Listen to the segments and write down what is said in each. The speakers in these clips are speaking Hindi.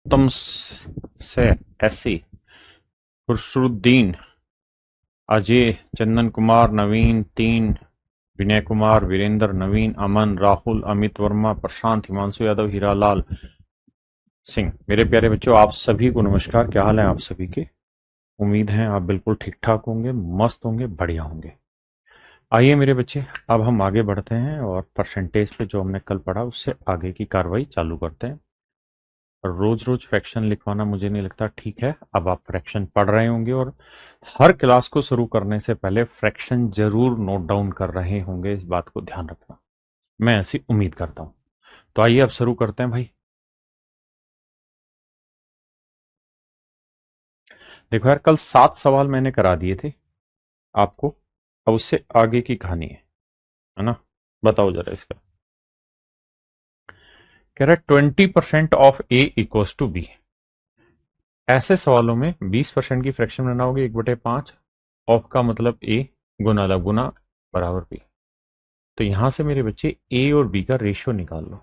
उत्तम से ऐसी खुसरुद्दीन, अजय, चंदन कुमार, नवीन, तीन, विनय कुमार, वीरेंद्र, नवीन, अमन, राहुल, अमित वर्मा, प्रशांत, हिमांशु यादव, हीरालाल सिंह। मेरे प्यारे बच्चों, आप सभी को नमस्कार। क्या हाल है आप सभी के? उम्मीद है आप बिल्कुल ठीक ठाक होंगे, मस्त होंगे, बढ़िया होंगे। आइए मेरे बच्चे, अब हम आगे बढ़ते हैं और परसेंटेज पे जो हमने कल पढ़ा उससे आगे की कार्रवाई चालू करते हैं। रोज रोज फ्रैक्शन लिखवाना मुझे नहीं लगता ठीक है। अब आप फ्रैक्शन पढ़ रहे होंगे और हर क्लास को शुरू करने से पहले फ्रैक्शन जरूर नोट डाउन कर रहे होंगे, इस बात को ध्यान रखना, मैं ऐसी उम्मीद करता हूं। तो आइए अब शुरू करते हैं भाई। देखो यार, कल 7 सवाल मैंने करा दिए थे आपको, अब उससे आगे की कहानी है ना? बताओ जरा इसका। कह रहा है 20% of A equals to B. ऐसे सवालों में 20% की फ्रैक्शन बनाओगे 1/5। ऑफ का मतलब ए, गुना ला गुना बराबर बी। तो यहां से मेरे बच्चे ए और बी का रेशियो निकाल लो।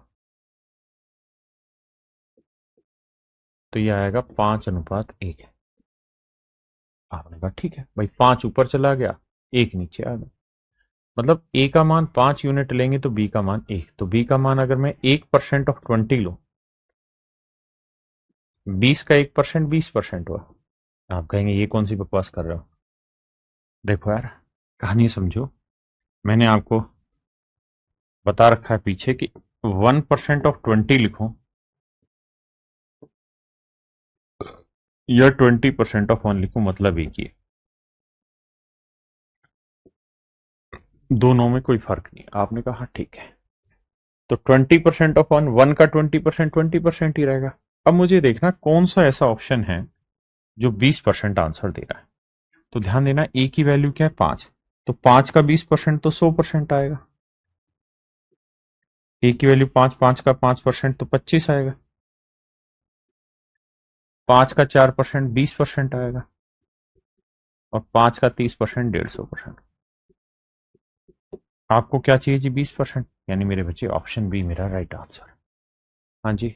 तो ये आएगा 5:1। आपने कहा ठीक है भाई, 5 ऊपर चला गया, 1 नीचे आ गया। मतलब ए का मान 5 यूनिट लेंगे तो बी का मान 1। तो बी का मान अगर मैं 1% ऑफ 20 लूं, 20 का 1% 20% हुआ। आप कहेंगे ये कौन सी बकवास कर रहे हो? देखो यार, कहानी समझो। मैंने आपको बता रखा है पीछे कि 1% ऑफ 20 लिखो या 20% ऑफ 1 लिखो, मतलब एक ही है। दोनों में कोई फर्क नहीं। आपने कहा हाँ ठीक है। तो 20% ऑफ 1, 1 का 20% 20% ही रहेगा। अब मुझे देखना कौन सा ऐसा ऑप्शन है जो 20% आंसर दे रहा है। तो ध्यान देना, ए की वैल्यू क्या है? 5। तो 5 का 20% तो 100% आएगा। ए की वैल्यू 5, 5 का 5% तो 25 आएगा। 5 का 4% 20% आएगा। और 5 का 30% 150%। आपको क्या चाहिए जी? 20%। यानी मेरे बच्चे ऑप्शन बी मेरा राइट आंसर। हाँ जी।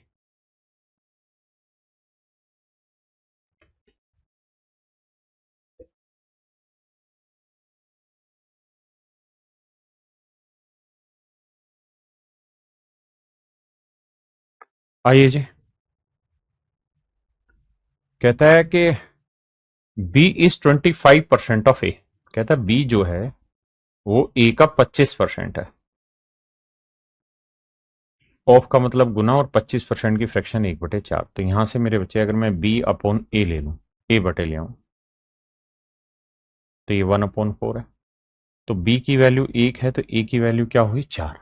आइए जी। कहता है कि बी इज 25% ऑफ ए। कहता है बी जो है वो ए का 25% है। ऑफ का मतलब गुना, और 25% की फ्रैक्शन 1/4। तो यहां से मेरे बच्चे अगर मैं बी अपॉन ए ले लूं, ए बटे ले आऊं, तो ये 1/4 है। तो बी की वैल्यू 1 है तो ए की वैल्यू क्या हुई? 4।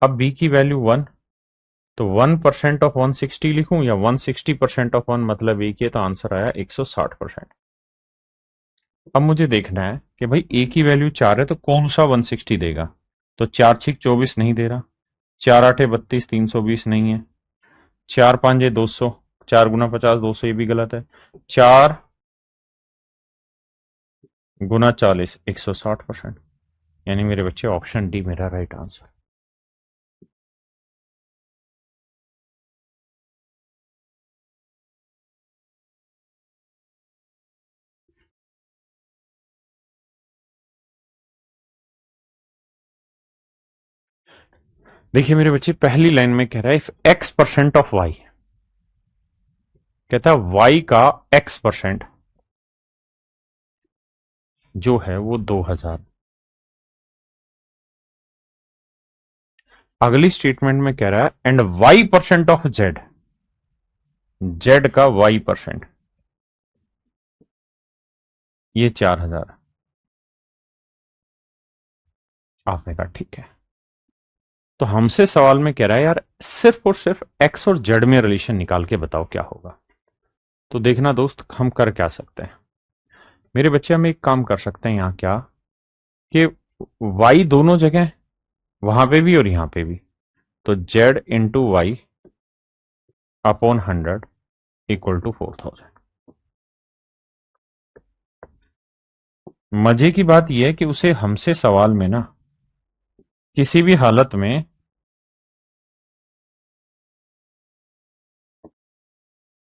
अब बी की वैल्यू 1, तो 1% ऑफ 160 लिखूं या 160% ऑफ 1, मतलब एक ही है। तो आंसर आया 160%। अब मुझे देखना है कि भाई ए की वैल्यू 4 है तो कौन सा 160 देगा। तो 4 6 24 नहीं दे रहा, 4 8 32 320 नहीं है, 4 5 200, 4 गुना 50 200, ये भी गलत है। 4 गुना 40 160%। यानी मेरे बच्चे ऑप्शन डी मेरा राइट आंसर। देखिए मेरे बच्चे, पहली लाइन में कह रहा है इफ x% ऑफ y। कहता है y का x% जो है वो 2000। अगली स्टेटमेंट में कह रहा है and y% of z। z का y%, ये 4000। आपने कहा ठीक है। तो हमसे सवाल में कह रहा है यार सिर्फ और सिर्फ x और z में रिलेशन निकाल के बताओ क्या होगा। तो देखना दोस्त, हम कर क्या सकते हैं मेरे बच्चे। हम एक काम कर सकते हैं यहाँ, क्या कि y दोनों जगह, वहां पे भी और यहां पे भी, तो z into Y upon 100 equal to 4000। मजे की बात यह है कि उसे हमसे सवाल में ना किसी भी हालत में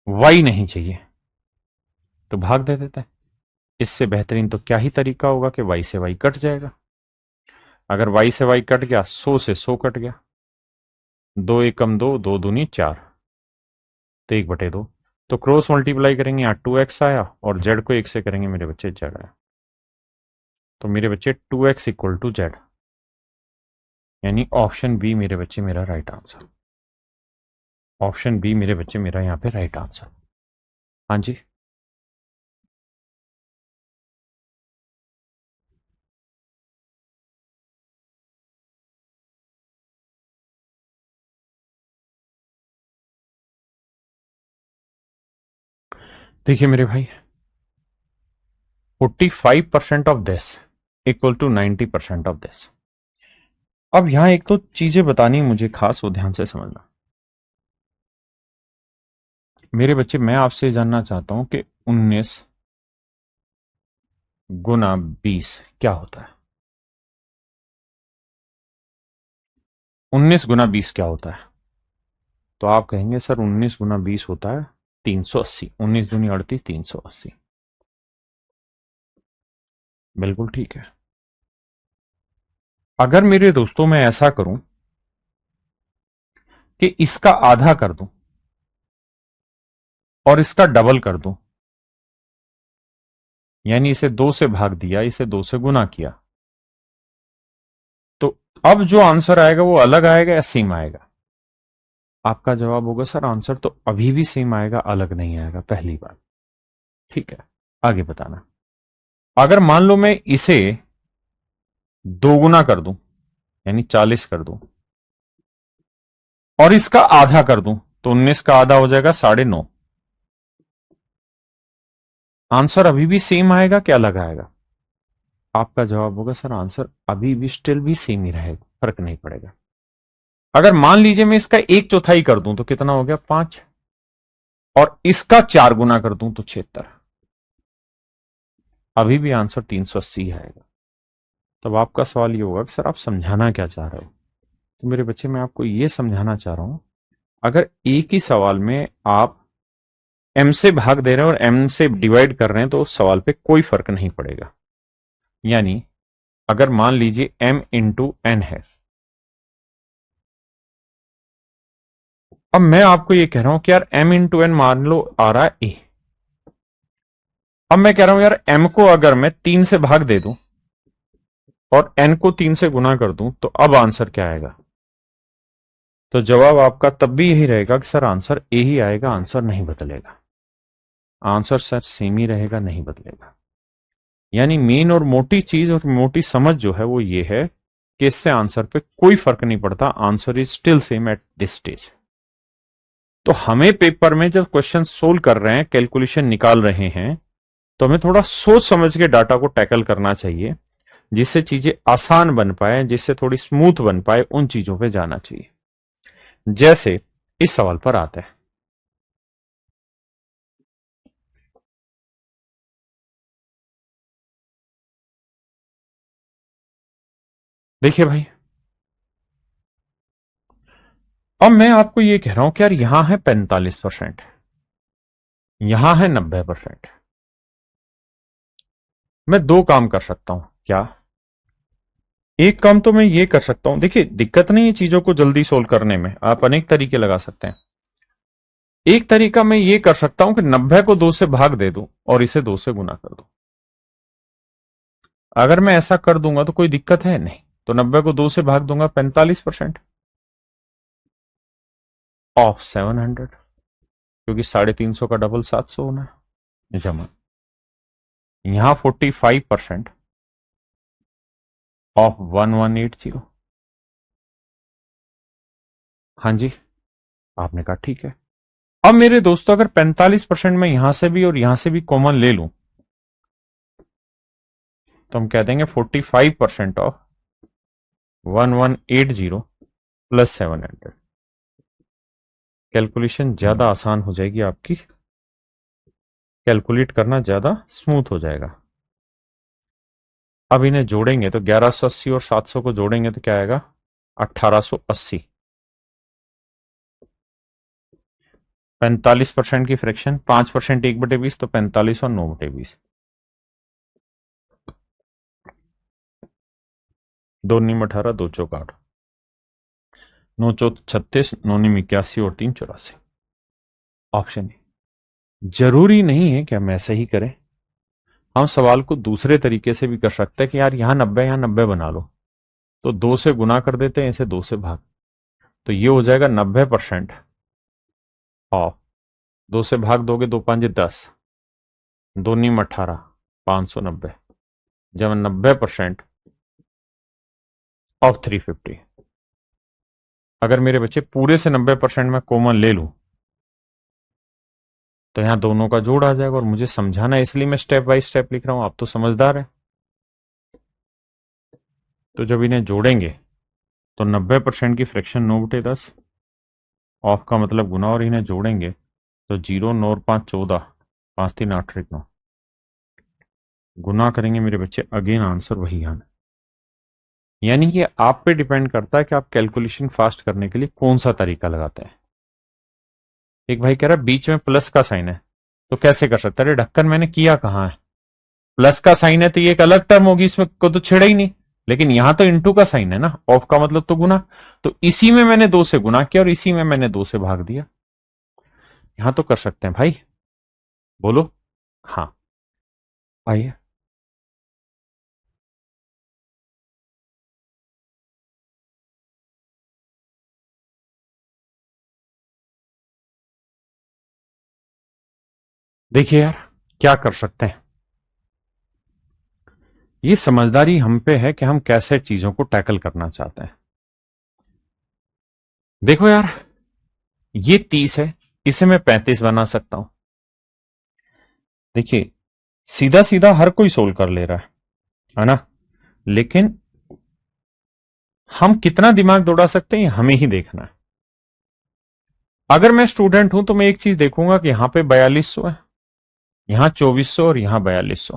वाई नहीं चाहिए तो भाग दे देते हैं। इससे बेहतरीन तो क्या ही तरीका होगा कि वाई से वाई कट जाएगा। अगर वाई से वाई कट गया, 100 से 100 कट गया, 2 एकम 2, 2 दूनी 4, तो 1/2। तो क्रॉस मल्टीप्लाई करेंगे, यहाँ 2x आया और z को 1 से करेंगे मेरे बच्चे z आया। तो मेरे बच्चे 2x इक्वल टू z, यानी ऑप्शन बी मेरे बच्चे मेरा राइट आंसर। ऑप्शन बी मेरे बच्चे मेरा यहाँ पे राइट आंसर। हाँ जी। देखिए मेरे भाई, 45% of this equal to 90% of this. अब यहां एक तो चीजें बतानी मुझे खास, वो ध्यान से समझना मेरे बच्चे। मैं आपसे जानना चाहता हूं कि 19 गुना 20 क्या होता है। 19 गुना 20 क्या होता है? तो आप कहेंगे सर 19 गुना 20 होता है 380। 19 दूनी 38, 380। बिल्कुल ठीक है। अगर मेरे दोस्तों मैं ऐसा करूं कि इसका आधा कर दूं और इसका डबल कर दूं, यानी इसे 2 से भाग दिया, इसे 2 से गुना किया, तो अब जो आंसर आएगा वो अलग आएगा या सेम आएगा? आपका जवाब होगा सर आंसर तो अभी भी सेम आएगा, अलग नहीं आएगा, पहली बात। ठीक है, आगे बताना। अगर मान लो मैं इसे 2 गुना कर दूं, यानी 40 कर दूं, और इसका आधा कर दूं, तो 19 का आधा हो जाएगा 9.5। आंसर अभी भी सेम आएगा क्या अलग आएगा? आपका जवाब होगा सर आंसर अभी भी स्टिल भी सेम ही रहेगा, फर्क नहीं पड़ेगा। अगर मान लीजिए मैं इसका 1/4 कर दूं तो कितना हो गया? 5। और इसका 4 गुना कर दूं तो 76। अभी भी आंसर 380 आएगा। तब आपका सवाल ये होगा कि सर आप समझाना क्या चाह रहे हो? तो मेरे बच्चे मैं आपको ये समझाना चाह रहा हूं, अगर एक ही सवाल में आप m से भाग दे रहे हैं और m से डिवाइड कर रहे हैं तो सवाल पे कोई फर्क नहीं पड़ेगा। यानी अगर मान लीजिए m इंटू n है, अब मैं आपको ये कह रहा हूं कि यार m इंटू एन मान लो आ रहा है a। अब मैं कह रहा हूं यार m को अगर मैं 3 से भाग दे दूं और n को 3 से गुना कर दूं तो अब आंसर क्या आएगा? तो जवाब आपका तब भी यही रहेगा कि सर आंसर ए ही आएगा, आंसर नहीं बदलेगा। आंसर सर सेम ही रहेगा, नहीं बदलेगा। यानी मेन और मोटी चीज और मोटी समझ जो है वो ये है कि इससे आंसर पे कोई फर्क नहीं पड़ता, answer is still same at this stage. तो हमें पेपर में जब क्वेश्चन सोल्व कर रहे हैं, कैलकुलेशन निकाल रहे हैं, तो हमें थोड़ा सोच समझ के डाटा को टैकल करना चाहिए, जिससे चीजें आसान बन पाए, जिससे थोड़ी स्मूथ बन पाए, उन चीजों पे जाना चाहिए। जैसे इस सवाल पर आते हैं। देखिए भाई, अब मैं आपको यह कह रहा हूं कि यार यहां है 45%, यहां है 90%। मैं दो काम कर सकता हूं क्या? एक काम तो मैं ये कर सकता हूं, देखिए दिक्कत नहीं है चीजों को जल्दी सोल्व करने में, आप अनेक तरीके लगा सकते हैं। एक तरीका मैं ये कर सकता हूं कि 90 को 2 से भाग दे दूं और इसे 2 से गुना कर दूं। अगर मैं ऐसा कर दूंगा तो कोई दिक्कत है नहीं। तो 90 को 2 से भाग दूंगा, 45% ऑफ 700, क्योंकि 350 का डबल 700 होना है, जमा यहां 45% ऑफ 1180। हाँ जी, आपने कहा ठीक है। अब मेरे दोस्तों अगर 45% में यहां से भी और यहां से भी कॉमन ले लूं तो हम कह देंगे 45% ऑफ 1180 प्लस 700। कैलकुलेशन ज्यादा आसान हो जाएगी आपकी, कैलकुलेट करना ज्यादा स्मूथ हो जाएगा। अब इन्हें जोड़ेंगे तो 1180 और 700 को जोड़ेंगे तो क्या आएगा? 1880। 45% की फ्रैक्शन, 5% 1/20 तो 45 और 9/20। दो नीम 18, दो चौक 8, 9 चौक 36, 9 नीम 81 और 3 84। Option A. जरूरी नहीं है कि हम ऐसे ही करें, हम सवाल को दूसरे तरीके से भी कर सकते हैं कि यार यहां 90 यहां 90 बना लो, तो 2 से गुना कर देते हैं, इसे 2 से भाग, तो ये हो जाएगा 90% ऑफ। 2 से भाग दोगे, 2 5 10, 2 नीम 18, 590, जब 90% ऑफ 350। अगर मेरे बच्चे पूरे से 90% में कॉमन ले लूं तो यहां दोनों का जोड़ आ जाएगा, और मुझे समझाना है इसलिए मैं स्टेप बाय स्टेप लिख रहा हूं, आप तो समझदार है। तो जब इन्हें जोड़ेंगे तो 90% की फ्रैक्शन 9/10, ऑफ का मतलब गुना, और इन्हें जोड़ेंगे तो 0 9 और 5 14, 5 3 8 1 9, गुना करेंगे मेरे बच्चे, अगेन आंसर वही आना। यानी कि आप पे डिपेंड करता है कि आप कैलकुलेशन फास्ट करने के लिए कौन सा तरीका लगाते हैं। एक भाई कह रहा है बीच में प्लस का साइन है, तो कैसे कर सकता है? अरे ढक्कन मैंने किया कहां है? प्लस का साइन है तो ये एक अलग टर्म होगी, इसमें को तो छेड़ा ही नहीं। लेकिन यहां तो इंटू का साइन है ना, ऑफ का मतलब तो गुना, तो इसी में मैंने 2 से गुना किया और इसी में मैंने 2 से भाग दिया। यहां तो कर सकते हैं भाई, बोलो। हाँ, आइए। देखिए यार, क्या कर सकते हैं, ये समझदारी हम पे है कि हम कैसे चीजों को टैकल करना चाहते हैं। देखो यार, ये 30 है, इसे मैं 35 बना सकता हूं। देखिए, सीधा सीधा हर कोई सोल्व कर ले रहा है ना, लेकिन हम कितना दिमाग दौड़ा सकते हैं हमें ही देखना है। अगर मैं स्टूडेंट हूं तो मैं एक चीज देखूंगा कि यहां पे 4200 है, यहां 2400 और यहां 4200,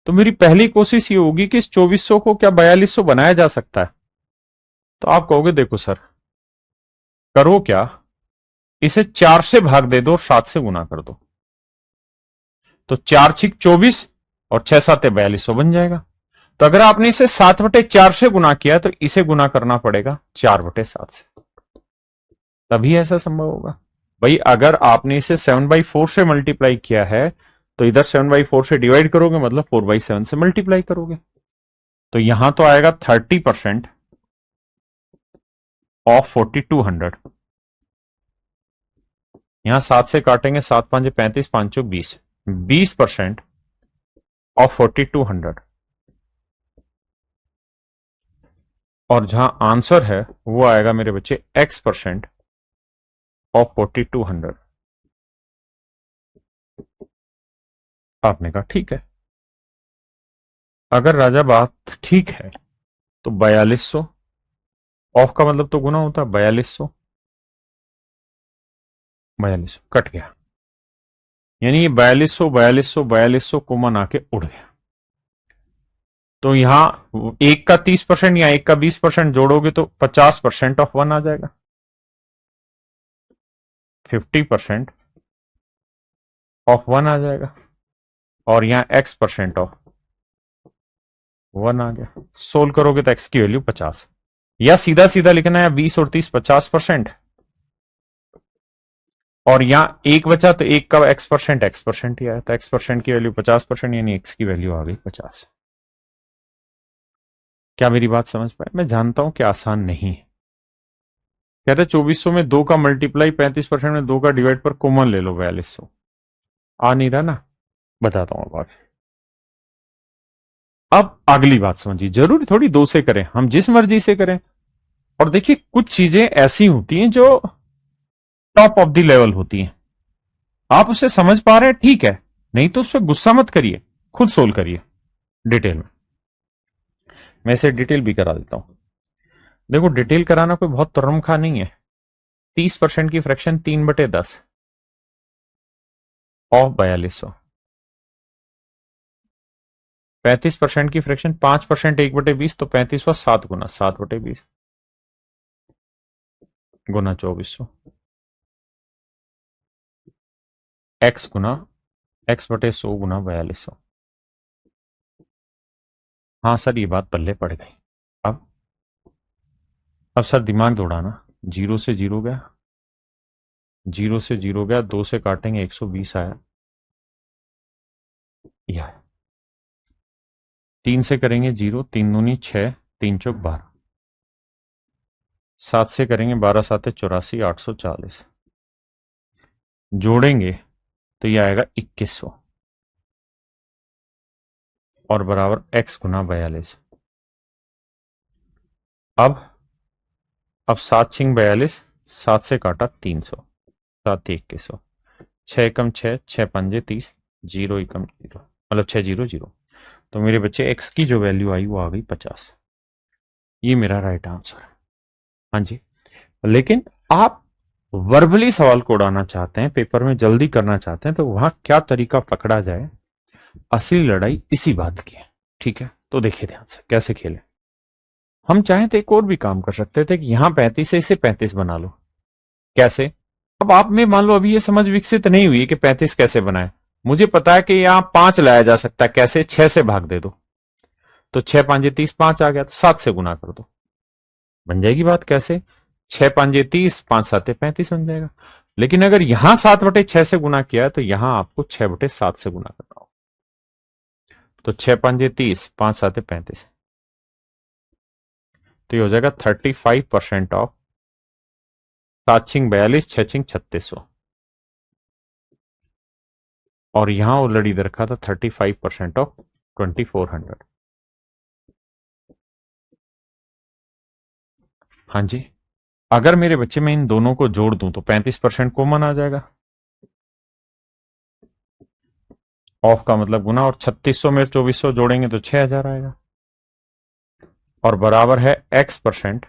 तो मेरी पहली कोशिश ये होगी कि इस 2400 को क्या 4200 बनाया जा सकता है? तो आप कहोगे देखो सर, करो क्या, इसे 4 से भाग दे दो और 7 से गुना कर दो, तो 4 6 24 और 6 7 4200 बन जाएगा। तो अगर आपने इसे 7/4 से गुना किया तो इसे गुना करना पड़ेगा 4/7 से, तभी ऐसा संभव होगा। भाई अगर आपने इसे 7/4 से मल्टीप्लाई किया है तो इधर 7/4 से डिवाइड करोगे, मतलब 4/7 से मल्टीप्लाई करोगे, तो यहां तो आएगा 30% ऑफ 4200। यहां 7 से काटेंगे, 7 5 35, 5 20, 20% ऑफ 4200। और जहां आंसर है वो आएगा मेरे बच्चे X% ऑफ 4200। आपने कहा ठीक है। अगर राजा बात ठीक है तो 4200, ऑफ का मतलब तो गुना होता है, 4200, 4200 कट गया, यानी ये 4200 4200 4200 कॉमन आके उड़ गया। तो यहां एक का 30% या एक का 20% जोड़ोगे तो 50% ऑफ 1 आ जाएगा, 50% ऑफ 1 आ जाएगा, और यहां X% ऑफ 1 आ गया। सोल्व करोगे तो X की वैल्यू 50, या सीधा सीधा लिखना है 20 और 30 50%, और यहां एक बचा तो एक का X% ही आया, तो X% की वैल्यू 50%, यानी X की वैल्यू आ गई 50। क्या मेरी बात समझ पाए? मैं जानता हूं कि आसान नहीं है। कहते 2400 में 2 का मल्टीप्लाई 35% में 2 का डिवाइड पर कॉमन ले लो 4200, आ नहीं रहा ना, बताता हूं अब आगे। अब अगली बात समझिए, जरूरी थोड़ी 2 से करें, हम जिस मर्जी से करें। और देखिए कुछ चीजें ऐसी होती हैं जो टॉप ऑफ द लेवल होती हैं, आप उसे समझ पा रहे हैं ठीक है, नहीं तो उस पर गुस्सा मत करिए, खुद सोल्व करिए डिटेल में। मैं इसे डिटेल भी करा देता हूं। देखो डिटेल कराना कोई बहुत तुरमखा नहीं है। 30% की फ्रैक्शन 3/10 ऑफ 4200, 35% की फ्रैक्शन 5% 1/20, तो 35 व 7 गुना 7/20 गुना 2400, एक्स गुना एक्स बटे 100 गुना 4200। हाँ सर, ये बात पल्ले पड़ गई। अब अब सर दिमाग दौड़ाना। जीरो से जीरो गया, जीरो से जीरो गया, 2 से काटेंगे 120 आया, यह 3 से करेंगे जीरो, 3 दूनी 6, 3 चौक 12, 7 से करेंगे 12 सात 84, 840 जोड़ेंगे तो यह आएगा 2100 और बराबर x गुना 42। अब 7 छिंग 42, 7 से काटा 300, 7 2100, 6 एकम 6, 6 पंजे 30, जीरो एकम जीरो, मतलब 6 जीरो जीरो। तो मेरे बच्चे x की जो वैल्यू आई वो आ गई 50। ये मेरा राइट आंसर है। हाँ जी, लेकिन आप वर्बली सवाल को उड़ाना चाहते हैं, पेपर में जल्दी करना चाहते हैं, तो वहां क्या तरीका पकड़ा जाए, असली लड़ाई इसी बात की है। ठीक है, तो देखिए ध्यान से कैसे खेले। हम चाहें तो एक और भी काम कर सकते थे कि यहां 35 है, इसे 35 बना लो। कैसे? अब आप में मान लो अभी ये समझ विकसित नहीं हुई कि 35 कैसे बनाए। मुझे पता है कि यहां 5 लाया जा सकता है। कैसे? 6 से भाग दे दो, तो 6 पांजे 30, 5 आ गया, तो 7 से गुना कर दो, बन जाएगी बात। कैसे? 6 पांजे 30, 5 साते 35 बन जाएगा। लेकिन अगर यहां 7/6 से गुना किया है तो यहां आपको 6/7 से गुना करना होगा। तो 6 पांजे 30, 5 साते 35, तो ये हो जाएगा 35% ऑफ 7 छिंग 42, 6 छिंग 3600, और यहां ऑलरेडी दे रखा था 35% ऑफ 2400। हाँ जी, अगर मेरे बच्चे में इन दोनों को जोड़ दूं तो 35% कॉमन आ जाएगा। ऑफ का मतलब गुना, और 3600 में 2400 जोड़ेंगे तो 6000 आएगा, और बराबर है x%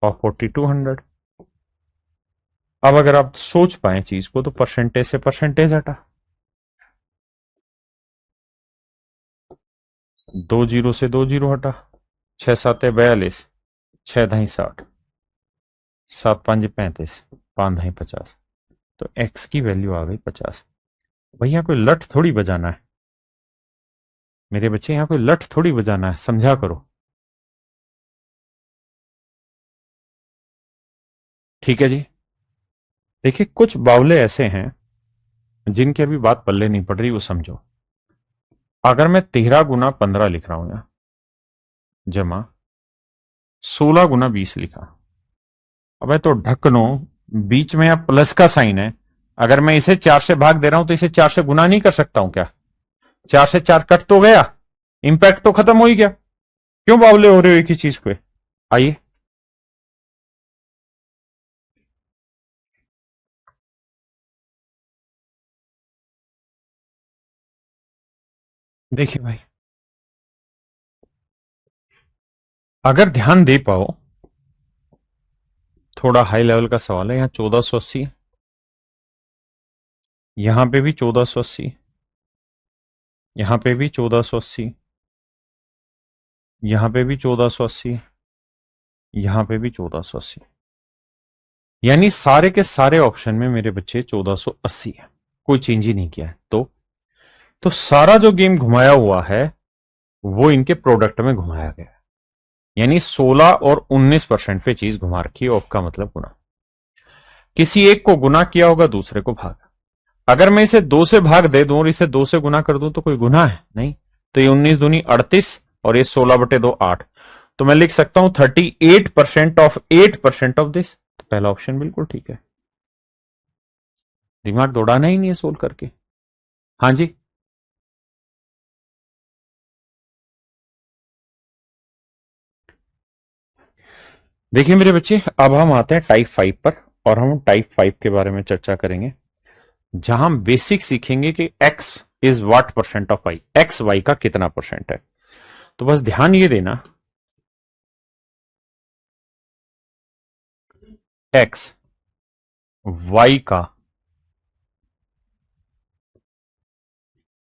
ऑफ 4200। अब अगर आप सोच पाए चीज को तो परसेंटेज से परसेंटेज हटा, 2 जीरो से 2 जीरो हटा, 6 साते 42, 6 दही 60, 7 पांच 35, 5 दही 50, तो x की वैल्यू आ गई 50। भैया कोई लठ थोड़ी बजाना है मेरे बच्चे, यहां कोई लठ थोड़ी बजाना है, समझा करो। ठीक है जी। देखिए कुछ बावले ऐसे हैं जिनकी अभी बात पल्ले नहीं पड़ रही, वो समझो। अगर मैं 13 गुना 15 लिख रहा हूं यहां, जमा 16 गुना 20 लिखा, अबे तो ढक्कनो, बीच में यहां प्लस का साइन है। अगर मैं इसे 4 से भाग दे रहा हूं तो इसे 4 से गुना नहीं कर सकता हूं क्या? 4 से 4 कट तो गया, इंपैक्ट तो खत्म हो ही गया। क्यों बावले हो रहे हो एक ही चीज पे? आइए देखिए भाई, अगर ध्यान दे पाओ, थोड़ा हाई लेवल का सवाल है। यहां 1480, यहां पे भी 1480, यहां पे भी 1480, यहां पे भी 1480, यहां पे भी 1480, यानी सारे के सारे ऑप्शन में मेरे बच्चे 1480 है, कोई चेंज ही नहीं किया है। तो सारा जो गेम घुमाया हुआ है वो इनके प्रोडक्ट में घुमाया गया है, यानी 16 और 19% पे चीज घुमा रखी है। ऑफ का मतलब गुना, किसी एक को गुना किया होगा, दूसरे को भाग। अगर मैं इसे 2 से भाग दे दूं और इसे 2 से गुना कर दूं तो कोई गुना है नहीं। तो ये 19 दूनी 38 और ये 16/2 8, तो मैं लिख सकता हूं 38% ऑफ 8% ऑफ दिस। तो पहला ऑप्शन बिल्कुल ठीक है, दिमाग दौड़ाना ही नहीं है सोल्व करके। हाँ जी, देखिए मेरे बच्चे, अब हम आते हैं टाइप 5 पर, और हम टाइप 5 के बारे में चर्चा करेंगे, जहां हम बेसिक सीखेंगे कि x is what percent of y, x y का कितना परसेंट है। तो बस ध्यान ये देना, x y का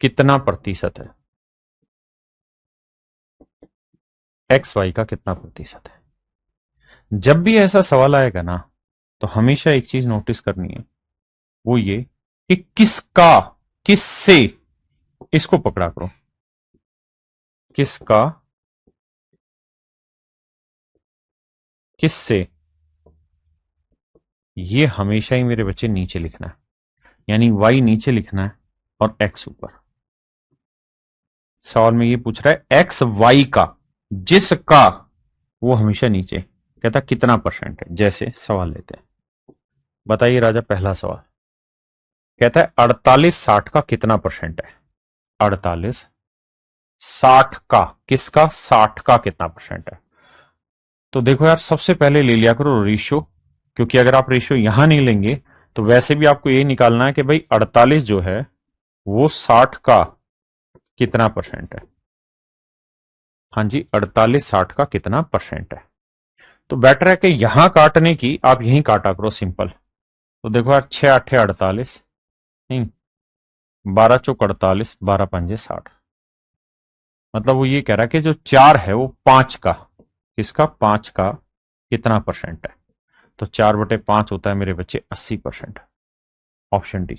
कितना प्रतिशत है, x y का कितना प्रतिशत है। जब भी ऐसा सवाल आएगा ना, तो हमेशा एक चीज नोटिस करनी है, वो ये कि किसका, किससे, इसको पकड़ा करो, किसका किससे, ये हमेशा ही मेरे बच्चे नीचे लिखना है, यानी y नीचे लिखना है और x ऊपर। सवाल में ये पूछ रहा है x y का, जिसका, वो हमेशा नीचे, कहता कितना परसेंट है। जैसे सवाल लेते हैं, बताइए राजा, पहला सवाल कहता है 48 60 का कितना परसेंट है। 48 60 का, किसका, 60 का कितना परसेंट है। तो देखो यार, सबसे पहले ले लिया करो रेशियो, क्योंकि अगर आप रेशियो यहां नहीं लेंगे तो वैसे भी आपको ये निकालना है कि भाई 48 जो है वो 60 का कितना परसेंट है। हाँ जी, 48 60 का कितना परसेंट है। तो बेटर है कि यहां काटने की आप यहीं काटा करो, सिंपल। तो देखो यार, 6 8 48, नहीं, 12 चौक 48, 12 पंजे 60। मतलब वो ये कह रहा है कि जो 4 है वो 5 का, किसका, 5 का कितना परसेंट है। तो 4/5 होता है मेरे बच्चे 80%। Option D.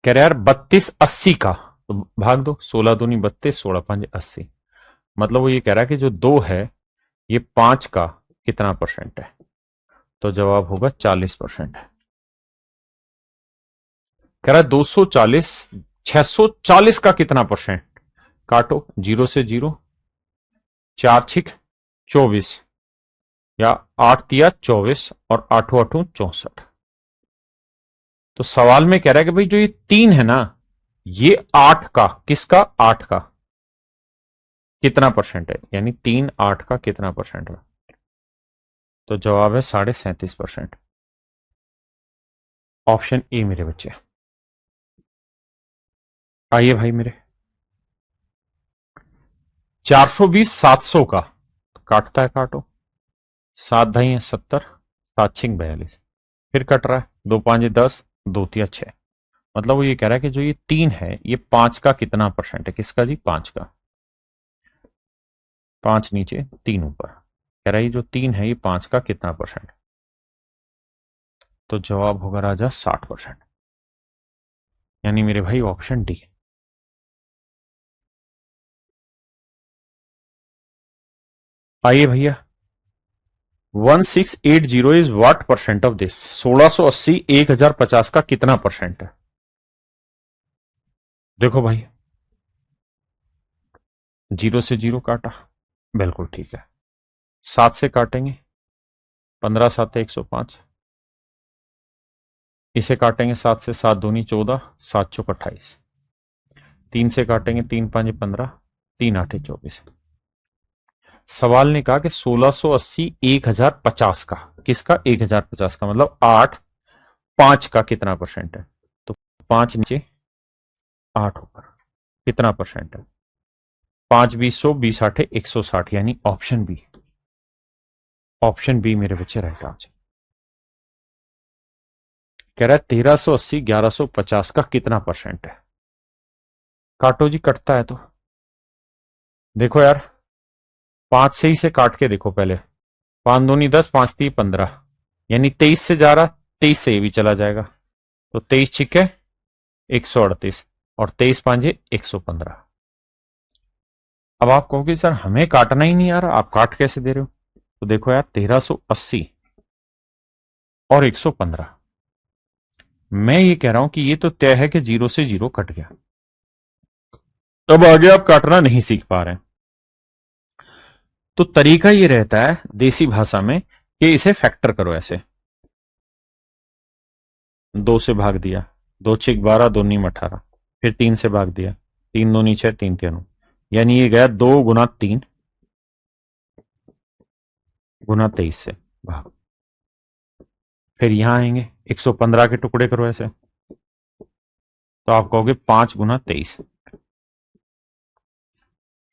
कह रहे यार 32 80 का, तो भाग दो, 16 दूनी 32, 16 5 80। मतलब वो ये कह रहा है कि जो 2 है ये 5 का कितना परसेंट है। तो जवाब होगा 40%। कह रहा है 240, 640 का कितना परसेंट। काटो, 0 से 0, 4 6 24, या 8 तिया 24 और 8 8 64। तो सवाल में कह रहा है कि भाई जो ये 3 है ना, ये 8 का, किसका, 8 का कितना परसेंट है, यानी 3 8 का कितना परसेंट है। तो जवाब है 37.5%। ऑप्शन ए मेरे बच्चे। आइए भाई मेरे, 420 700 का, काटता है, काटो, 7 धाई 70, 7 6 42, फिर कट रहा है, 2 5 10, 2 तिया 6। मतलब वो ये कह रहा है कि जो ये 3 है ये 5 का कितना परसेंट है, किसका जी, 5 का। 5 नीचे 3 ऊपर, कह रहा है ये जो 3 है ये 5 का कितना परसेंट। तो जवाब होगा राजा 60%, यानी मेरे भाई ऑप्शन डी। आइए भैया, 1680 is what percent of this. 1680 1050 का कितना परसेंट है। देखो भाई, 0 से 0 काटा, बिल्कुल ठीक है। 7 से काटेंगे, 15 7 105। इसे काटेंगे 7 से, 7 दूनी 14, 7 चौक 28। 3 से काटेंगे, 3 5 15, 3 8 24। सवाल ने कहा कि 1680 1050 का, किसका, 1050 का, मतलब 8 5 का कितना परसेंट है। तो 5 नीचे 8 ऊपर, कितना परसेंट है। 5 20 100, 20 8 160, यानी ऑप्शन बी। ऑप्शन बी मेरे बच्चे राइट आंसर। कह रहा है 1380 1150 का कितना परसेंट है। काटो जी, कटता है तो देखो यार, 5 से ही से काट के देखो पहले। 5 दूनी 10, 5 3 15, यानी 23 से जा रहा, 23 से ये भी चला जाएगा। तो 23 छिके 138, और 23 5 115। अब आप कहोगे सर हमें काटना ही नहीं आ रहा, आप काट कैसे दे रहे हो। तो देखो यार, 1380 और 115, मैं ये कह रहा हूं कि ये तो तय है कि 0 से 0 कट गया। अब आगे आप काटना नहीं सीख पा रहे हैं। तो तरीका ये रहता है देसी भाषा में कि इसे फैक्टर करो ऐसे। 2 से भाग दिया, 2 6 12, 2 नीम 18, फिर 3 से भाग दिया, 3 2 6, 3 3 यानी ये गया 2 × 3 × 23 से भाग। फिर यहां आएंगे, 115 के टुकड़े करो ऐसे, तो आप कहोगे 5 × 23।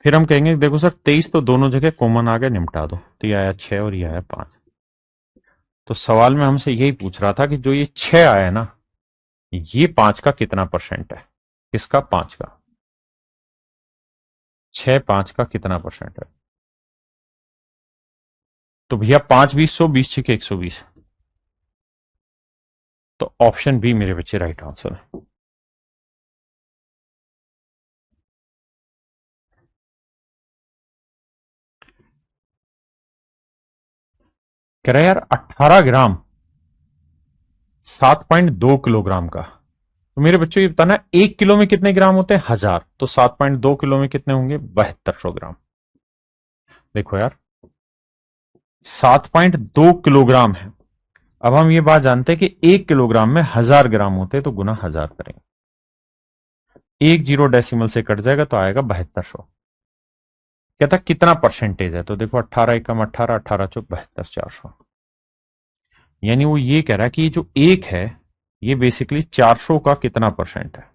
फिर हम कहेंगे देखो सर 23 तो दोनों जगह कॉमन आ गया, निपटा दो, तो ये आया 6 और ये आया 5। तो सवाल में हमसे यही पूछ रहा था कि जो ये 6 आया ना, ये 5 का कितना परसेंट है। किसका, 5 का। 6 5 का कितना परसेंट है। तो भैया 5 20 100 20 6 120। तो ऑप्शन बी मेरे बच्चे राइट आंसर है। कह रहा है यार 18 ग्राम 7.2 किलोग्राम का। तो मेरे बच्चों ये बताना 1 किलो में कितने ग्राम होते हैं? 1000। तो 7.2 किलो में कितने होंगे? 7200 ग्राम। देखो यार 7.2 किलोग्राम है। अब हम ये बात जानते हैं कि 1 किलोग्राम में 1000 ग्राम होते हैं, तो गुना 1000 करेंगे। एक जीरो डेसिमल से कट जाएगा तो आएगा 7200। कहता कितना परसेंटेज है? तो देखो 18 एकम 18, 18 चौक 72, 400। यानी वो ये कह रहा है कि जो एक है ये बेसिकली 400 का कितना परसेंट है।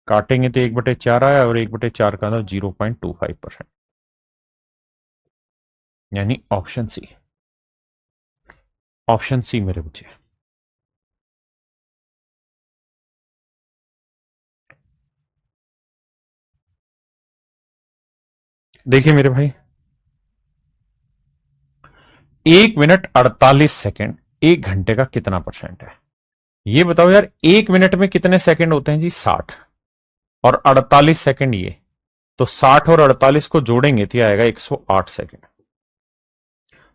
काटेंगे तो 1/4 आया और 1/4 का था 0.25%। यानी ऑप्शन सी। ऑप्शन सी मेरे बच्चे। देखिए मेरे भाई 1 मिनट 48 सेकेंड 1 घंटे का कितना परसेंट है? ये बताओ यार 1 मिनट में कितने सेकंड होते हैं जी? 60। और 48 सेकंड ये। तो 60 और 48 को जोड़ेंगे तो आएगा 108 सेकंड।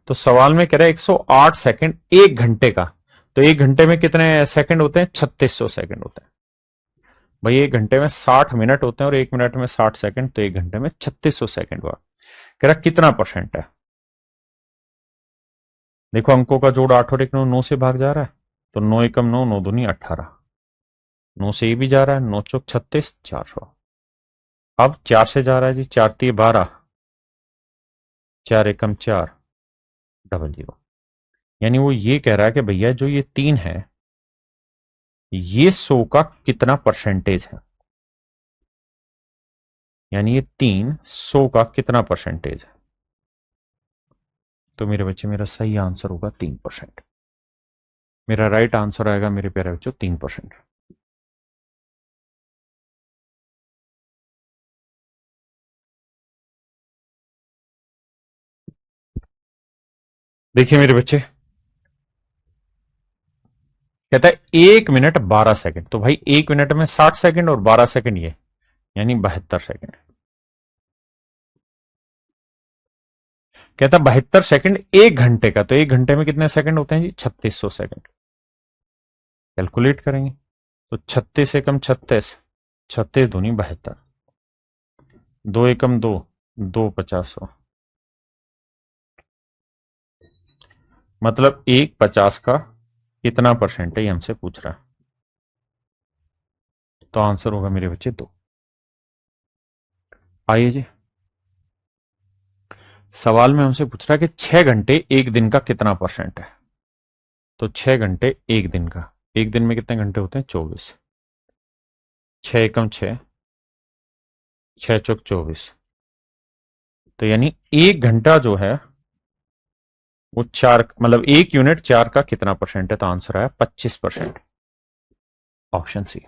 तो सवाल में कह रहा है 108 सेकंड 1 घंटे का। तो 1 घंटे में कितने सेकंड होते हैं? 3600 सेकंड होते हैं। भाई 1 घंटे में 60 मिनट होते हैं और 1 मिनट में 60 सेकंड, तो 1 घंटे में 3600 सेकंड हुआ। कह रहा कितना परसेंट है? देखो अंकों का जोड़ 8 और 1 9, 9 से भाग जा रहा है। तो 9 एकम 9, 9 दूनी 18। 9 से ये भी जा रहा है, 9 चौक 36, 400। अब 4 से जा रहा है जी, 4 3 12, 4 एकम 4, 00। यानी वो ये कह रहा है कि भैया जो ये 3 है ये 100 का कितना परसेंटेज है? यानी ये 3 100 का कितना परसेंटेज है? तो मेरे बच्चे मेरा सही आंसर होगा 3%। मेरा राइट आंसर आएगा मेरे प्यारे बच्चों 3%। देखिए मेरे बच्चे कहता है 1 मिनट 12 सेकंड। तो भाई 1 मिनट में 60 सेकंड और 12 सेकंड ये, यानी 72 सेकंड। कहता 72 सेकंड 1 घंटे का। तो 1 घंटे में कितने सेकंड होते हैं जी? 3600 सेकंड। कैलकुलेट करेंगे तो 36 एकम 36, 36 दूनी 72, 2 एकम 2, 2 50। मतलब 1/50 का कितना परसेंट है ये हमसे पूछ रहा है। तो आंसर होगा मेरे बच्चे 2। आइए जी सवाल में हमसे पूछ रहा है कि 6 घंटे एक दिन का कितना परसेंट है। तो 6 घंटे एक दिन का, एक दिन में कितने घंटे होते हैं? 24। 6 एकम 6, 6 चौक 24। तो यानी 1 घंटा जो है वो 4, मतलब 1 यूनिट 4 का कितना परसेंट है? तो आंसर आया 25%। Option C.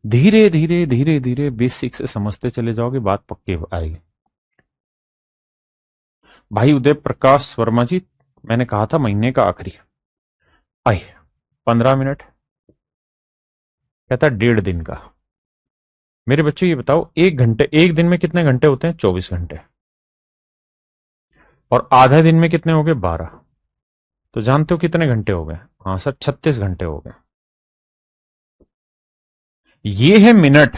धीरे धीरे धीरे धीरे बेसिक से समझते चले जाओगे, बात पक्की आएगी। भाई उदय प्रकाश वर्मा जी, मैंने कहा था महीने का आखिरी। आई 15 मिनट। कहता 1.5 दिन का। मेरे बच्चे ये बताओ 1 घंटे, एक दिन में कितने घंटे होते हैं? 24 घंटे। और आधे दिन में कितने हो गए? 12। तो जानते हो कितने घंटे हो गए? हाँ सर 36 घंटे हो गए। ये है मिनट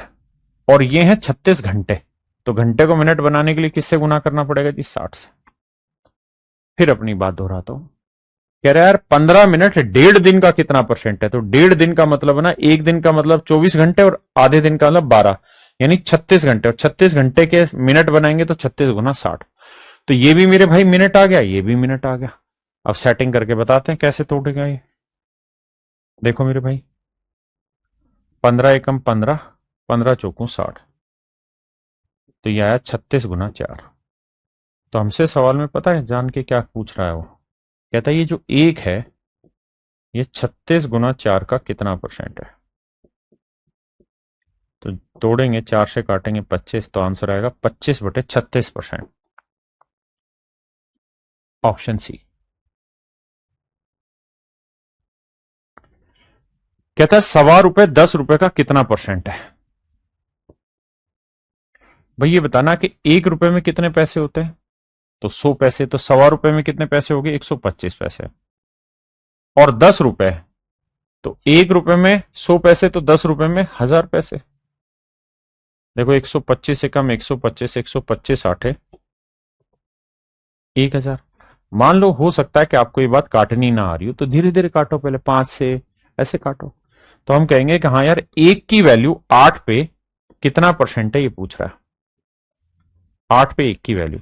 और ये है 36 घंटे। तो घंटे को मिनट बनाने के लिए किससे गुना करना पड़ेगा जी? 60 से। फिर अपनी बात दोहराता हूं। कह रहा है यार 15 मिनट 1.5 दिन का कितना परसेंट है? तो 1.5 दिन का मतलब है ना, एक दिन का मतलब 24 घंटे और आधे दिन का मतलब 12, यानी 36 घंटे। और 36 घंटे के मिनट बनाएंगे तो 36 गुना 60। तो ये भी मेरे भाई मिनट आ गया, ये भी मिनट आ गया। अब सेटिंग करके बताते हैं कैसे तोड़ेगा ये। देखो मेरे भाई 15 एकम 15, 15 चौकू 60। तो यह आया 36 गुना 4। तो हमसे सवाल में पता है जान के क्या पूछ रहा है वो? कहता है ये जो एक है ये 36 गुना 4 का कितना परसेंट है? तो तोड़ेंगे, 4 से काटेंगे 25, तो आंसर आएगा 25/36%। Option C. कहता है ₹1.25 ₹10 का कितना परसेंट है। भाई ये बताना कि ₹1 में कितने पैसे होते हैं, तो 100 पैसे, तो ₹1.25 में कितने पैसे हो गए, 125 पैसे। और ₹10, तो ₹1 में 100 पैसे, तो ₹10 में 1000 पैसे। देखो 125 से कम 125, 125 आठे 1000। मान लो हो सकता है कि आपको ये बात काटनी ना आ रही हो, तो धीरे धीरे काटो, पहले 5 से ऐसे काटो। तो हम कहेंगे कि हाँ यार, 1 की वैल्यू 8 पे कितना परसेंट है ये पूछ रहा है। 8 पे 1 की वैल्यू,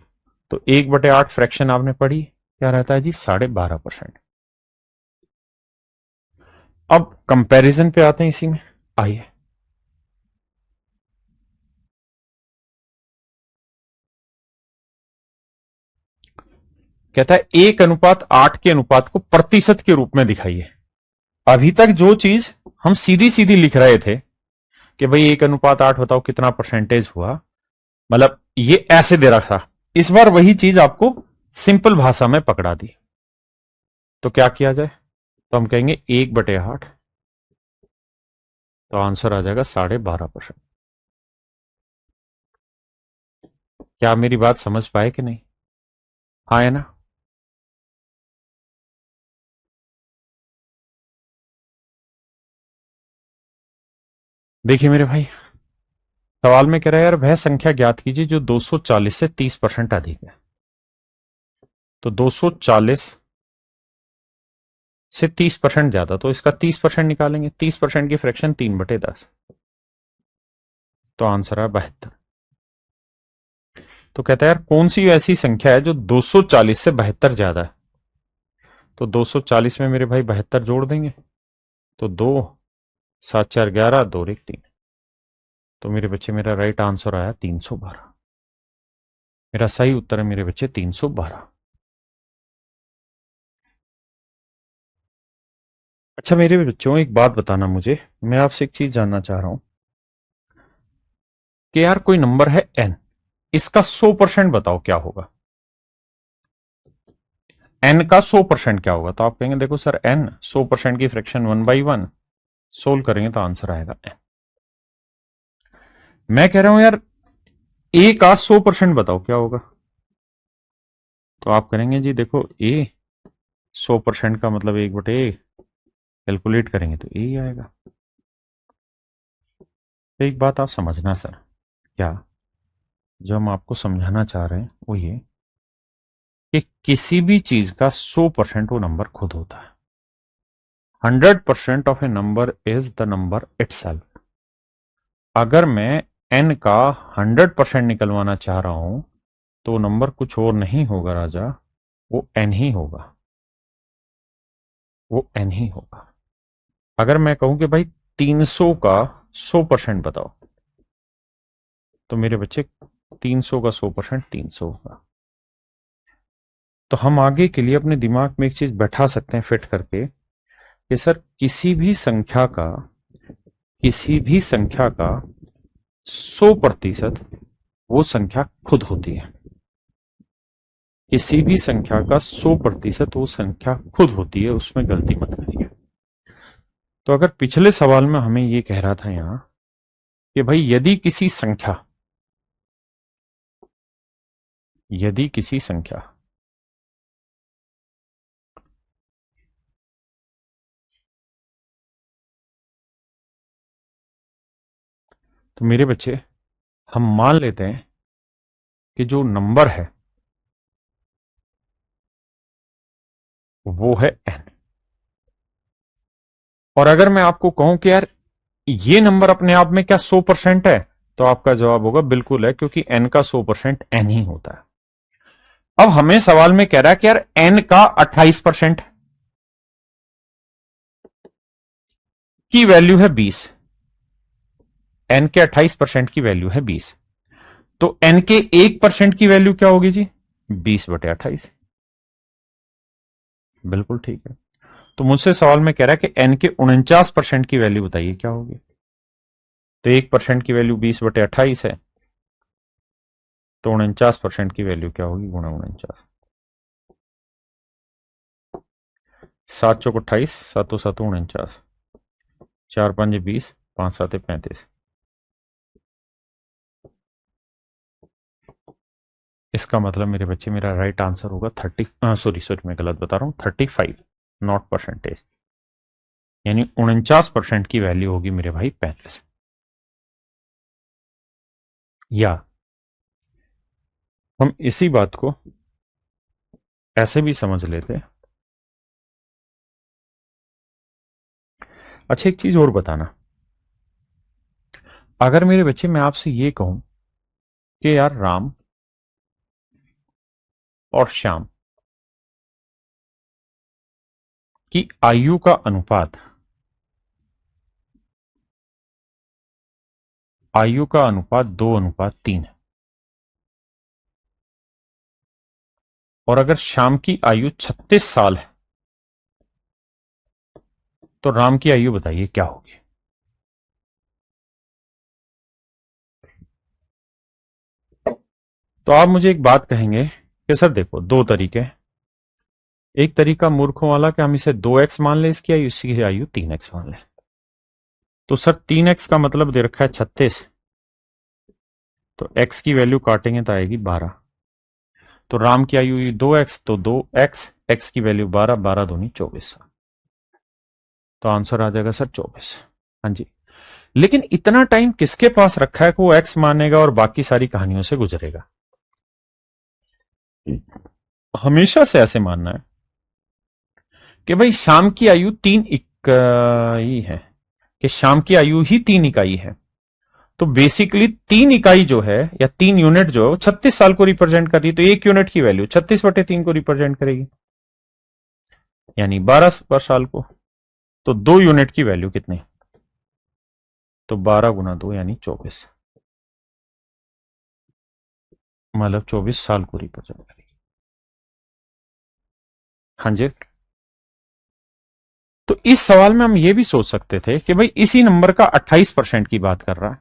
तो 1/8 फ्रैक्शन आपने पढ़ी, क्या रहता है जी, 12.5%। अब कंपैरिजन पे आते हैं इसी में, आइए। कहता है 1:8 के अनुपात को प्रतिशत के रूप में दिखाइए। अभी तक जो चीज हम सीधी सीधी लिख रहे थे कि भाई 1:8 बताओ कितना परसेंटेज हुआ, मतलब ये ऐसे दे रखा था, इस बार वही चीज आपको सिंपल भाषा में पकड़ा दी। तो क्या किया जाए, तो हम कहेंगे 1/8, तो आंसर आ जाएगा 12.5%। क्या आप मेरी बात समझ पाए कि नहीं, हाँ है ना। देखिए मेरे भाई, सवाल में कह रहा है यार वह संख्या ज्ञात कीजिए जो 240 से 30% अधिक है। तो 240 से 30% ज्यादा, तो इसका 30% निकालेंगे। 30% की फ्रैक्शन 3/10, तो आंसर है 72। तो कहता है यार कौन सी ऐसी संख्या है जो 240 से 72 ज्यादा है। तो 240 में मेरे भाई 72 जोड़ देंगे, तो 2 7 4 11, 2 1 3। तो मेरे बच्चे मेरा राइट आंसर आया 312। मेरा सही उत्तर है मेरे बच्चे 312। अच्छा मेरे बच्चों, एक बात बताना मुझे, मैं आपसे एक चीज जानना चाह रहा हूं कि यार कोई नंबर है n, इसका 100% बताओ क्या होगा। n का 100% क्या होगा, तो आप कहेंगे देखो सर n 100% की फ्रैक्शन 1/1, सोल्व करेंगे तो आंसर आएगा n। मैं कह रहा हूं यार a का 100% बताओ क्या होगा, तो आप करेंगे जी देखो a 100% का मतलब 1/a, कैलकुलेट करेंगे तो a ही आएगा। एक बात आप समझना सर, क्या जो हम आपको समझाना चाह रहे हैं वो ये कि किसी भी चीज का 100% वो नंबर खुद होता है। 100% of A number is the number itself. अगर मैं n का 100% निकलवाना चाह रहा हूं, तो नंबर कुछ और नहीं होगा राजा, वो n ही होगा, वो n ही होगा। अगर मैं कहूं कि भाई 300 का 100% बताओ, तो मेरे बच्चे 300 का 100% 300 होगा। तो हम आगे के लिए अपने दिमाग में एक चीज बैठा सकते हैं फिट करके कि सर किसी भी संख्या का 100% वो संख्या खुद होती है। किसी भी संख्या का 100% वो संख्या खुद होती है, उसमें गलती मत करिए। तो अगर पिछले सवाल में हमें ये कह रहा था यहां कि भाई यदि किसी संख्या तो मेरे बच्चे हम मान लेते हैं कि जो नंबर है वो है n। और अगर मैं आपको कहूं कि यार ये नंबर अपने आप में क्या 100% है, तो आपका जवाब होगा बिल्कुल है, क्योंकि n का 100% n ही होता है। अब हमें सवाल में कह रहा है कि यार n का 28% की वैल्यू है 20। n के 28% की वैल्यू है 20, तो n के 1% की वैल्यू क्या होगी जी, 20/28। बिल्कुल ठीक है। तो मुझसे सवाल में कह रहा है कि n के 49% की वैल्यू बताइए क्या होगी। तो 1% की वैल्यू 20/28 है, तो 49% की वैल्यू क्या होगी, गुणा 49। 7 चौक 28, 7 7 49, 4 5 20, 5 7 35। इसका मतलब मेरे बच्चे मेरा राइट आंसर होगा 30, सॉरी सॉरी मैं गलत बता रहा हूँ, 35 नॉट परसेंटेज, यानी 49% की वैल्यू होगी मेरे भाई 35। या हम इसी बात को ऐसे भी समझ लेते। अच्छा एक चीज और बताना, अगर मेरे बच्चे मैं आपसे ये कहूं कि यार राम और श्याम की आयु का अनुपात, आयु का अनुपात 2:3 है, और अगर श्याम की आयु 36 साल है तो राम की आयु बताइए क्या होगी। तो आप मुझे एक बात कहेंगे कि सर देखो दो तरीके, एक तरीका मूर्खों वाला कि हम इसे 2x मान लें, इसकी आयु, इसकी आयु 3x मान लें। तो सर 3x का मतलब दे रखा है 36, तो x की वैल्यू काटेंगे तो आएगी 12। तो राम की आयु 2x, तो 2x, x की वैल्यू 12, 12 दूनी 24, तो आंसर आ जाएगा सर 24। हाँ जी, लेकिन इतना टाइम किसके पास रखा है कि वो x मानेगा और बाकी सारी कहानियों से गुजरेगा। हमेशा से ऐसे मानना है कि भाई शाम की आयु 3 इकाई है, कि शाम की आयु ही 3 इकाई है, तो बेसिकली 3 इकाई जो है या 3 यूनिट जो है वो 36 साल को रिप्रेजेंट कर रही है, तो 1 यूनिट की वैल्यू 36/3 को रिप्रेजेंट करेगी, यानी 12 पर साल को। तो 2 यूनिट की वैल्यू कितनी, तो 12 × 2 यानी 24, मतलब 24 साल को रिप्रेजेंट करेगी। हाँ जी, तो इस सवाल में हम ये भी सोच सकते थे कि भाई इसी नंबर का 28% की बात कर रहा है,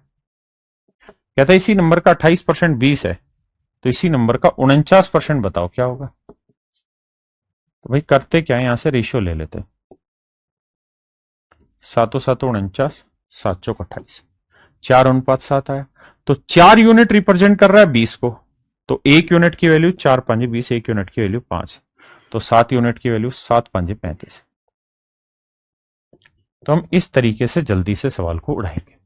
कहता है इसी नंबर का 28% 20 है, तो इसी नंबर का 49% बताओ क्या होगा। तो भाई करते क्या है, यहां से रेशियो ले लेते, 7 7 49, 7 चौक 28, 4:7 आया, तो 4 यूनिट रिप्रेजेंट कर रहा है 20 को, तो 1 यूनिट की वैल्यू 4 5 20, 1 यूनिट की वैल्यू 5, तो 7 यूनिट की वैल्यू 7 5 35। तो हम इस तरीके से जल्दी से सवाल को उड़ाएंगे।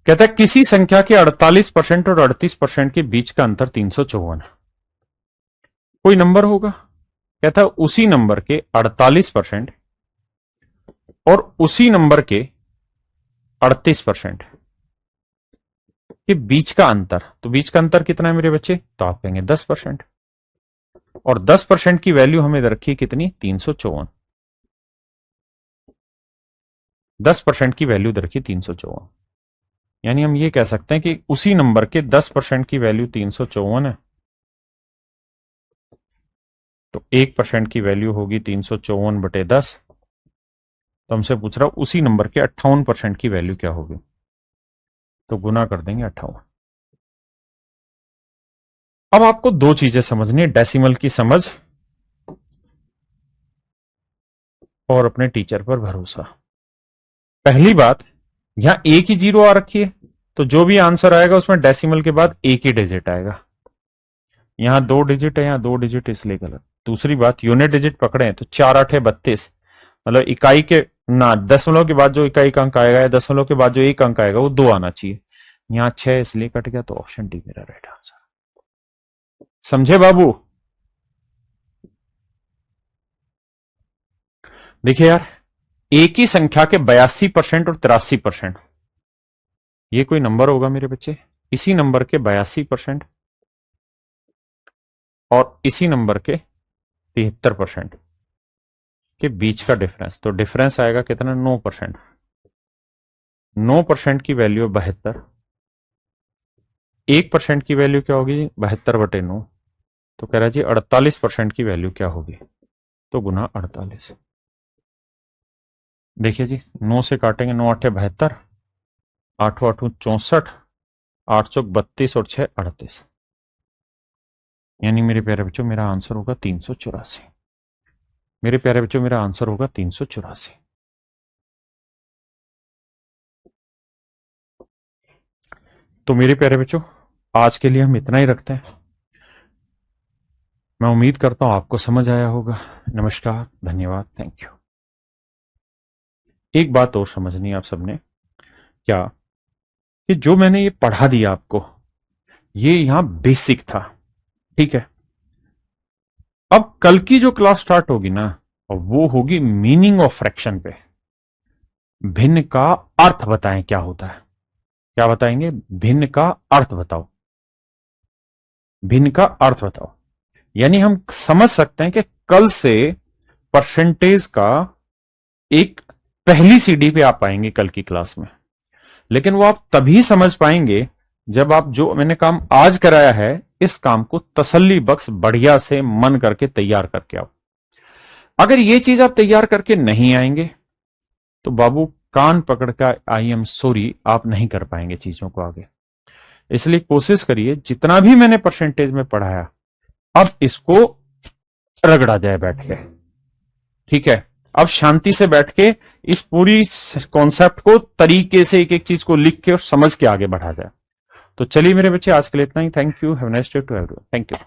कहता है किसी संख्या के 48% और 38% के बीच का अंतर 354 है, कोई नंबर होगा, कहता है उसी नंबर के 48% और उसी नंबर के 38% के बीच का अंतर, तो बीच का अंतर कितना है मेरे बच्चे, तो आप कहेंगे 10%, और 10% की वैल्यू हमें रखी कितनी, 354, 10% की वैल्यू रखी 354, यानी हम ये कह सकते हैं कि उसी नंबर के 10% की वैल्यू 354 है, तो 1% की वैल्यू होगी 354/10, तो हमसे पूछ रहा उसी नंबर के 58% की वैल्यू क्या होगी, तो गुना कर देंगे 58। अब आपको दो चीजें समझनी है, डेसिमल की समझ और अपने टीचर पर भरोसा। पहली बात, यहां एक ही जीरो आ रखी है, तो जो भी आंसर आएगा उसमें डेसिमल के बाद एक ही डिजिट आएगा, यहां 2 डिजिट है, यहां 2 डिजिट, इसलिए गलत। दूसरी बात, यूनिट डिजिट पकड़े हैं तो 4 8 32, मतलब इकाई के ना, दशमलव के बाद जो इकाई का अंक आएगा या दशमलव के बाद जो एक अंक आएगा वो 2 आना चाहिए, यहां 6 इसलिए कट गया, तो ऑप्शन डी मेरा राइट आंसर। समझे बाबू। देखिए यार, एक ही संख्या के 82% और 83%, ये कोई नंबर होगा मेरे बच्चे, इसी नंबर के 82% और इसी नंबर के 73% के बीच का डिफरेंस, तो डिफरेंस आएगा कितना, 9%। 9% की वैल्यू 72, 1% की वैल्यू क्या होगी, 72/9, तो कह रहा है जी 48% की वैल्यू क्या होगी, तो गुना 48। देखिए जी, 9 से काटेंगे, 9 8 72, 8 8 64, 8 चौक 32 और 6 38, यानी मेरे प्यारे बच्चों मेरा आंसर होगा 384। मेरे प्यारे बच्चों मेरा आंसर होगा 384। तो मेरे प्यारे बच्चों आज के लिए हम इतना ही रखते हैं। मैं उम्मीद करता हूं आपको समझ आया होगा। नमस्कार, धन्यवाद, थैंक यू। एक बात और समझनी है आप सबने, क्या कि जो मैंने ये पढ़ा दिया आपको, ये यहां बेसिक था, ठीक है। अब कल की जो क्लास स्टार्ट होगी ना, वो होगी मीनिंग ऑफ फ्रैक्शन पे। भिन्न का अर्थ बताएं क्या होता है। क्या बताएंगे? भिन्न का अर्थ बताओ। भिन्न का अर्थ बताओ, यानी हम समझ सकते हैं कि कल से परसेंटेज का एक पहली सीढ़ी पे आप पाएंगे कल की क्लास में। लेकिन वो आप तभी समझ पाएंगे जब आप जो मैंने काम आज कराया है, इस काम को तसल्ली बख्श बढ़िया से मन करके तैयार करके आओ। अगर ये चीज आप तैयार करके नहीं आएंगे तो बाबू कान पकड़ का आई एम सॉरी, आप नहीं कर पाएंगे चीजों को आगे। इसलिए कोशिश करिए जितना भी मैंने परसेंटेज में पढ़ाया, अब इसको रगड़ा जाए बैठ के, ठीक है। अब शांति से बैठ के इस पूरी कॉन्सेप्ट को तरीके से एक एक चीज को लिख के और समझ के आगे बढ़ा जाए। तो चलिए मेरे बच्चे, आज के लिए इतना ही। Thank you, have a nice day to everyone. Thank you.